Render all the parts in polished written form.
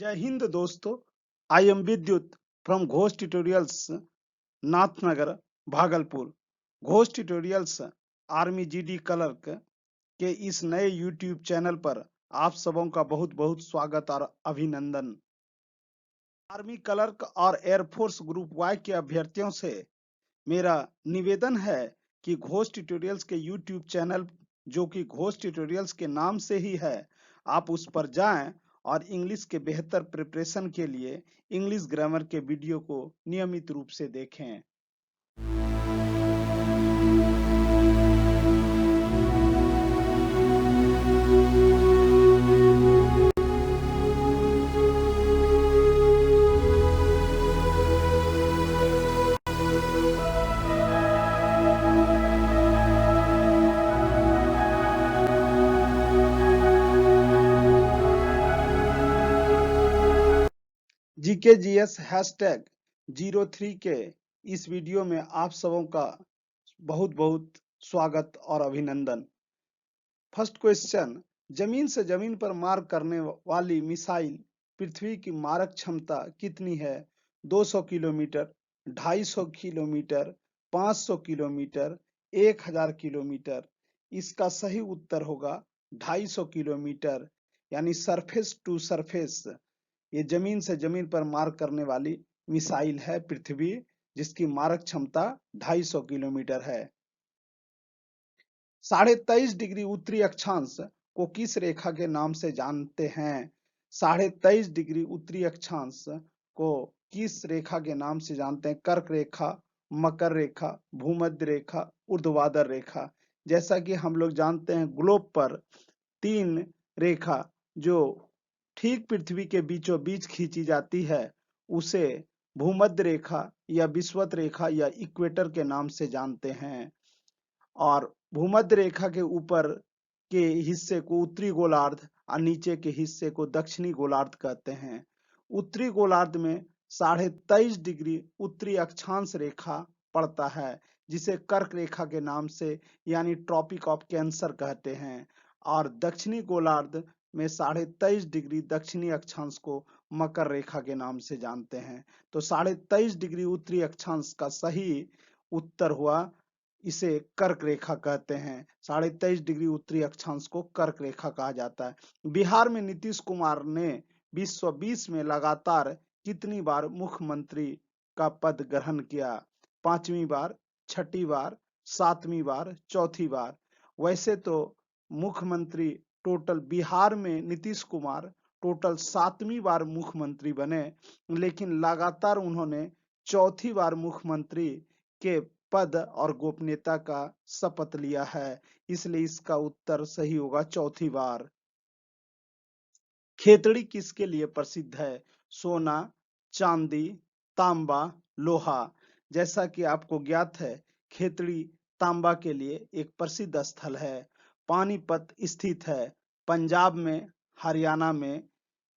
जय हिंद दोस्तों। I am विद्युत from Ghosh tutorials, Nathnagar, Bhagalpur. Ghosh tutorials army GD clerk के इस नए यूट्यूब चैनल पर आप सबों का बहुत बहुत स्वागत और अभिनंदन। आर्मी क्लर्क और एयरफोर्स ग्रुप वाई के अभ्यर्थियों से मेरा निवेदन है कि घोष ट्यूटोरियल्स के यूट्यूब चैनल, जो कि घोष ट्यूटोरियल्स के नाम से ही है, आप उस पर जाएं और इंग्लिश के बेहतर प्रिपरेशन के लिए इंग्लिश ग्रामर के वीडियो को नियमित रूप से देखें। जीके जीएस हैशटैग 03 के इस वीडियो में आप सबों का बहुत बहुत स्वागत और अभिनंदन। फर्स्ट क्वेश्चन, जमीन से जमीन पर मार करने वाली मिसाइल पृथ्वी की मारक क्षमता कितनी है? 200 किलोमीटर, 250 किलोमीटर, 500 किलोमीटर, 1000 किलोमीटर। इसका सही उत्तर होगा 250 किलोमीटर, यानी सरफेस टू सरफेस। ये जमीन से जमीन पर मार करने वाली मिसाइल है पृथ्वी, जिसकी मारक क्षमता 250 किलोमीटर है। 23.5 डिग्री उत्तरी अक्षांश को किस रेखा के नाम से जानते हैं? 23.5 डिग्री उत्तरी अक्षांश को किस रेखा के नाम से जानते हैं? कर्क रेखा, मकर रेखा, भूमध्य रेखा, ऊर्ध्वाधर रेखा। जैसा कि हम लोग जानते हैं, ग्लोब पर 3 रेखा जो ठीक पृथ्वी के बीचों बीच खींची जाती है, उसे भूमध्य रेखा या विषुवत रेखा या इक्वेटर के नाम से जानते हैं। और भूमध्य रेखा के ऊपर के हिस्से को उत्तरी गोलार्ध और नीचे के हिस्से को दक्षिणी गोलार्ध कहते हैं। उत्तरी गोलार्ध में 23.5 डिग्री उत्तरी अक्षांश रेखा पड़ता है, जिसे कर्क रेखा के नाम से यानी ट्रॉपिक ऑफ कैंसर कहते हैं। और दक्षिणी गोलार्ध में 23.5 डिग्री दक्षिणी अक्षांश को मकर रेखा के नाम से जानते हैं। तो 23.5 डिग्री उत्तरी अक्षांश का सही उत्तर हुआ, इसे कर्क रेखा कहते हैं। 23.5 डिग्री उत्तरी अक्षांश को कर्क रेखा कहा जाता है। बिहार में नीतीश कुमार ने 2020 में लगातार कितनी बार मुख्यमंत्री का पद ग्रहण किया? 5वीं बार, 6ठी बार, 7वीं बार, चौथी बार। वैसे तो मुख्यमंत्री टोटल बिहार में नीतीश कुमार टोटल 7वीं बार मुख्यमंत्री बने, लेकिन लगातार उन्होंने चौथी बार मुख्यमंत्री के पद और गोपनीयता का शपथ लिया है, इसलिए इसका उत्तर सही होगा चौथी बार। खेतड़ी किसके लिए प्रसिद्ध है? सोना, चांदी, तांबा, लोहा। जैसा कि आपको ज्ञात है, खेतड़ी तांबा के लिए एक प्रसिद्ध स्थल है। पानीपत स्थित है पंजाब में, हरियाणा में,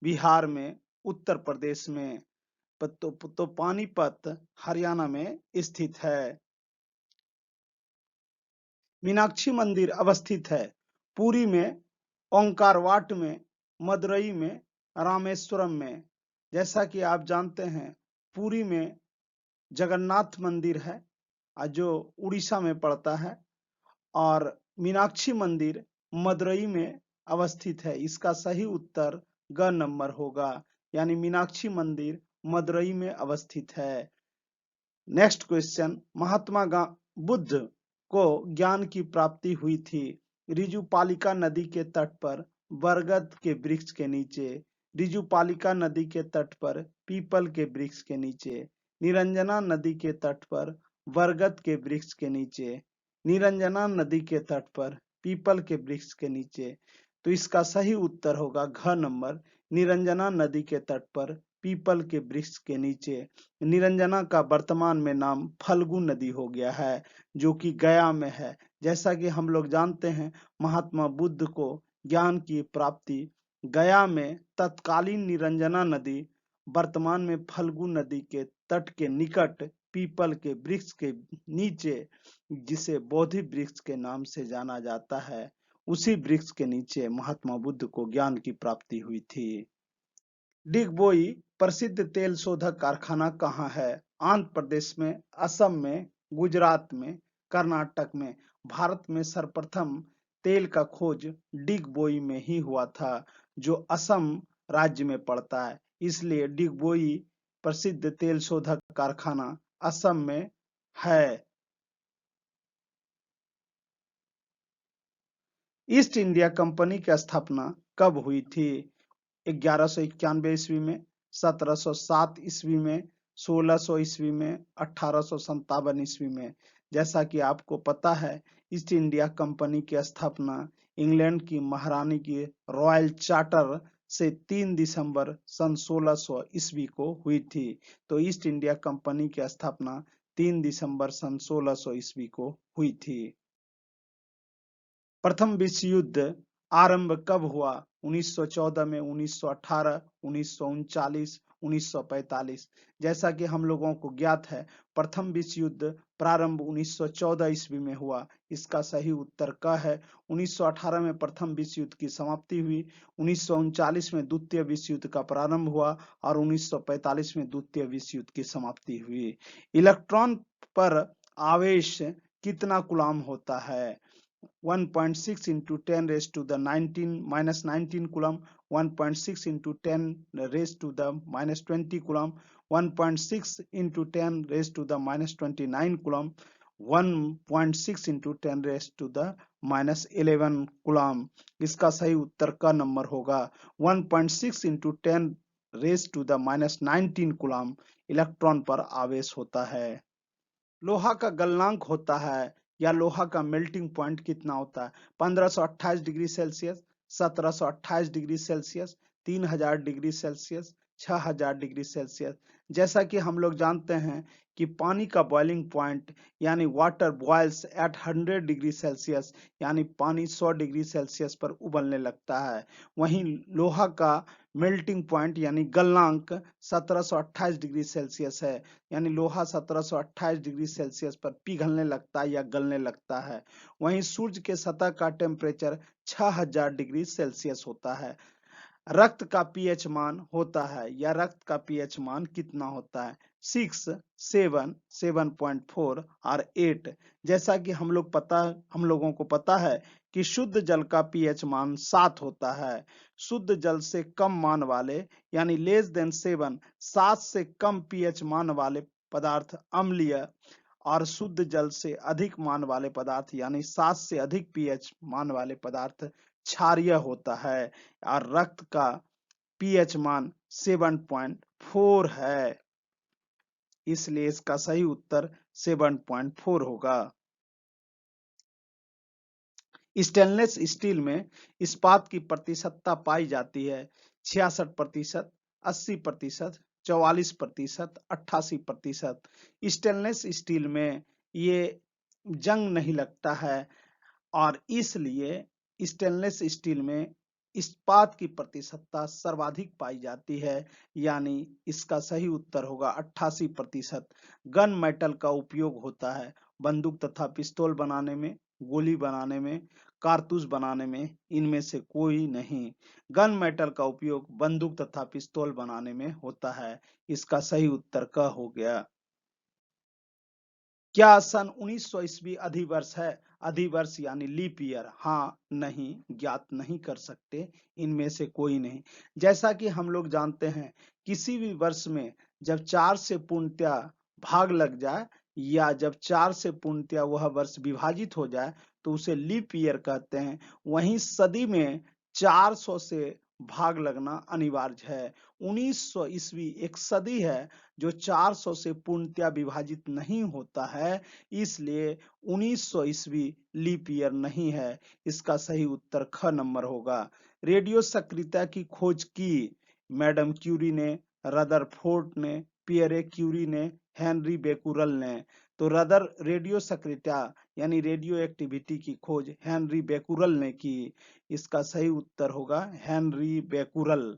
बिहार में, उत्तर प्रदेश में। तो पानीपत हरियाणा में स्थित है। मीनाक्षी मंदिर अवस्थित है पुरी में, ओंकारवाट में, मदुरई में, रामेश्वरम में। जैसा कि आप जानते हैं, पुरी में जगन्नाथ मंदिर है जो उड़ीसा में पड़ता है, और मीनाक्षी मंदिर मदुरई में अवस्थित है। इसका सही उत्तर ग नंबर होगा, यानी मीनाक्षी मंदिर मदुरई में अवस्थित है। नेक्स्ट क्वेश्चन, महात्मा बुद्ध को ज्ञान की प्राप्ति हुई थी? रिजुपालिका नदी के तट पर, बरगद के वृक्ष के नीचे, रिजुपालिका नदी के तट पर, पीपल के वृक्ष के नीचे, निरंजना नदी के तट पर, बरगद के वृक्ष के नीचे, निरंजना नदी के तट पर, पीपल के वृक्ष के नीचे। तो इसका सही उत्तर होगा घ नंबर, निरंजना नदी के तट पर, पीपल के वृक्ष के नीचे। निरंजना का वर्तमान में नाम फल्गु नदी हो गया है, जो कि गया में है। जैसा कि हम लोग जानते हैं, महात्मा बुद्ध को ज्ञान की प्राप्ति गया में तत्कालीन निरंजना नदी, वर्तमान में फल्गु नदी के तट के निकट पीपल के वृक्ष के नीचे, जिसे बोधि वृक्ष के नाम से जाना जाता है, उसी वृक्ष के नीचे महात्मा बुद्ध को ज्ञान की प्राप्ति हुई थी। डिगबोई प्रसिद्ध तेल शोधक कारखाना कहाँ है? आंध्र प्रदेश में, असम में, गुजरात में, कर्नाटक में। भारत में सर्वप्रथम तेल का खोज डिगबोई में ही हुआ था, जो असम राज्य में पड़ता है। इसलिए डिगबोई प्रसिद्ध तेल शोधक कारखाना असम में है। ईस्ट इंडिया कंपनी की स्थापना कब हुई थी? 1191 ईस्वी में, 1707 ईस्वी में, 1600 ईस्वी में, 1857 ईस्वी में। जैसा कि आपको पता है, ईस्ट इंडिया कंपनी की स्थापना इंग्लैंड की महारानी की रॉयल चार्टर से 3 दिसंबर सन 1600 ईस्वी को हुई थी। तो ईस्ट इंडिया कंपनी की स्थापना 3 दिसंबर सन 1600 ईस्वी को हुई थी। प्रथम विश्व युद्ध आरंभ कब हुआ? 1914 में, 1918, 1939, 1945। जैसा कि हम लोगों को ज्ञात है, प्रथम विश्व युद्ध प्रारंभ 1914 ईस्वी में हुआ। इसका सही उत्तर क है। 1918 में प्रथम विश्व युद्ध की समाप्ति हुई, 1939 में द्वितीय विश्व युद्ध का प्रारंभ हुआ और 1945 में द्वितीय विश्व युद्ध की समाप्ति हुई। इलेक्ट्रॉन पर आवेश कितना कूलाम होता है? 1.6 into 10 raised to the 19 minus 19 coulomb, 1.6 into 10 raised to the minus 20 coulomb, 1.6 into 10 raised to the minus 29 coulomb, 1.6 into 10 raised to the minus 11 coulomb। इसका सही उत्तर का नंबर होगा 1.6 into 10 raised to the minus 19 coulomb electron पर आवेश होता है। लोहा का गलनांक होता है या लोहा का मेल्टिंग पॉइंट कितना होता है? 1528 degree Celsius, 1728 degree Celsius, 3000 degree Celsius, 6000 degree Celsius. जैसा कि हम लोग जानते हैं कि पानी का बॉइलिंग पॉइंट यानी water boils at 100 degree Celsius, यानी पानी 100 डिग्री सेल्सियस पर उबलने लगता है। वहीं लोहा का मेल्टिंग पॉइंट यानी गलनांक 1728 डिग्री सेल्सियस है, यानी लोहा 1728 डिग्री सेल्सियस पर पिघलने लगता है या गलने लगता है। वहीं सूर्य के सतह का टेम्परेचर 6000 डिग्री सेल्सियस होता है। रक्त का पीएच मान होता है या रक्त का पीएच मान कितना होता है? 6, 7, 7.4 और 8। जैसा कि हम लोगों को पता है कि शुद्ध जल का पीएच मान 7 होता है। शुद्ध जल से कम मान वाले यानी लेस देन 7, 7 से कम पीएच मान वाले पदार्थ अम्लीय और शुद्ध जल से अधिक मान वाले पदार्थ यानी 7 से अधिक पीएच मान वाले पदार्थ क्षारीय होता है। और रक्त का पीएच मान 7.4 है, इसलिए इसका सही उत्तर 7.4 होगा। स्टेनलेस स्टील में इस्पात की प्रतिशतता पाई जाती है 66%, 80%, 44%, 88%। स्टेनलेस स्टील में ये जंग नहीं लगता है और इसलिए स्टेनलेस स्टील में इस्पात की प्रतिशतता सर्वाधिक पाई जाती है, यानी इसका सही उत्तर होगा 88%। गन मेटल का उपयोग होता है बंदूक तथा पिस्तौल बनाने में, गोली बनाने में, कारतूस बनाने में, इनमें से कोई नहीं। गन मेटल का उपयोग बंदूक तथा पिस्तौल बनाने में होता है। इसका सही उत्तर क हो गया। क्या सन 1900 ईस्वी अधिवर्ष है? अधिवर्ष यानी लीप ईयर? हाँ, नहीं, ज्ञात नहीं कर सकते, इनमें से कोई नहीं। जैसा कि हम लोग जानते हैं, किसी भी वर्ष में जब 4 से पूर्णतया भाग लग जाए या जब 4 से पूर्णतया वह वर्ष विभाजित हो जाए तो उसे लीप ईयर कहते हैं। वहीं सदी में 400 से भाग लगना अनिवार्य है। 1900 ईस्वी एक सदी है जो 400 से पूर्णतया विभाजित नहीं होता है, इसलिए 1900 ईस्वी लीप ईयर नहीं है। इसका सही उत्तर ख नंबर होगा। रेडियो सक्रियता की खोज की मैडम क्यूरी ने, रदरफोर्ड ने, पियरे क्यूरी ने, हेनरी बेकुरल ने। तो रेडियो सक्रियता यानी रेडियो एक्टिविटी की खोज हेनरी बेकुरल ने की। इसका सही उत्तर होगा हेनरी बेकुरल।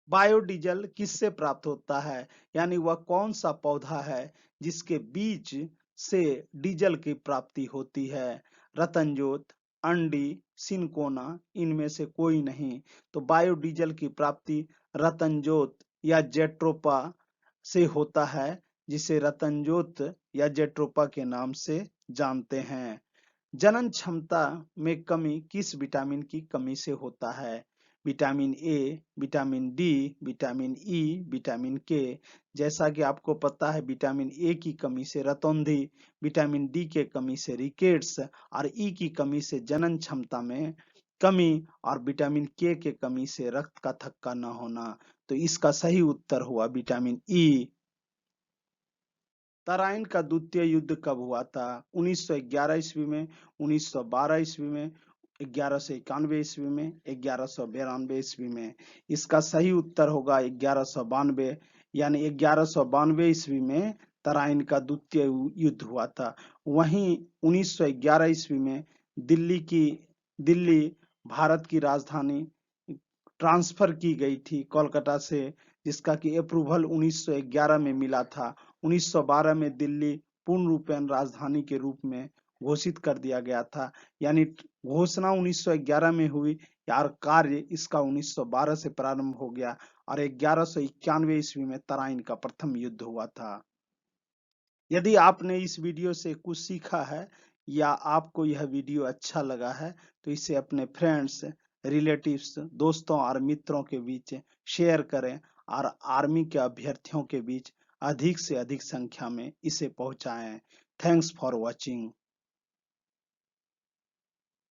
बायोडीजल किससे प्राप्त होता है, यानी वह कौन सा पौधा है जिसके बीज से डीजल की प्राप्ति होती है? रतनजोत, अंडी, सिनकोना इनमें से कोई नहीं। तो बायोडीजल की प्राप्ति रतनजोत या जेट्रोपा से होता है, जिसे रतनजोत या जेट्रोपा के नाम से जानते हैं। जनन क्षमता में कमी किस विटामिन की कमी से होता है? Vitamin A, vitamin D, vitamin E, vitamin के। जैसा कि आपको पता है, विटामिन ए की कमी से रतौंधी, विटामिन डी के कमी से रिकेट्स और ई की कमी से जनन क्षमता में कमी और विटामिन के कमी से रक्त का थक्का न होना। तो इसका सही उत्तर हुआ विटामिन ई। तराइन का द्वितीय युद्ध कब हुआ था? 1911 ईस्वी में, 1912 ईस्वी में, 1191 ईस्वी में, 1192 ईस्वी में। इसका सही उत्तर होगा 1192, यानी 1192 ईस्वी में तराइन का द्वितीय युद्ध हुआ था। वहीं 1911 ईस्वी में दिल्ली भारत की राजधानी ट्रांसफर की गई थी कोलकाता से, जिसका कि अप्रूवल 1911 में मिला था। 1912 में दिल्ली पूर्ण रूपेण राजधानी के रूप में घोषित कर दिया गया था, यानी घोषणा 1911 में हुई और कार्य इसका 1912 से प्रारंभ हो गया और 1191 ईस्वी में तराइन का प्रथम युद्ध हुआ था। यदि आपने इस वीडियो से कुछ सीखा है या आपको यह वीडियो अच्छा लगा है, तो इसे अपने फ्रेंड्स, रिलेटिव्स, दोस्तों और मित्रों के बीच शेयर करें और आर्मी के अभ्यर्थियों के बीच अधिक से अधिक संख्या में इसे पहुंचाएं। Thanks for watching.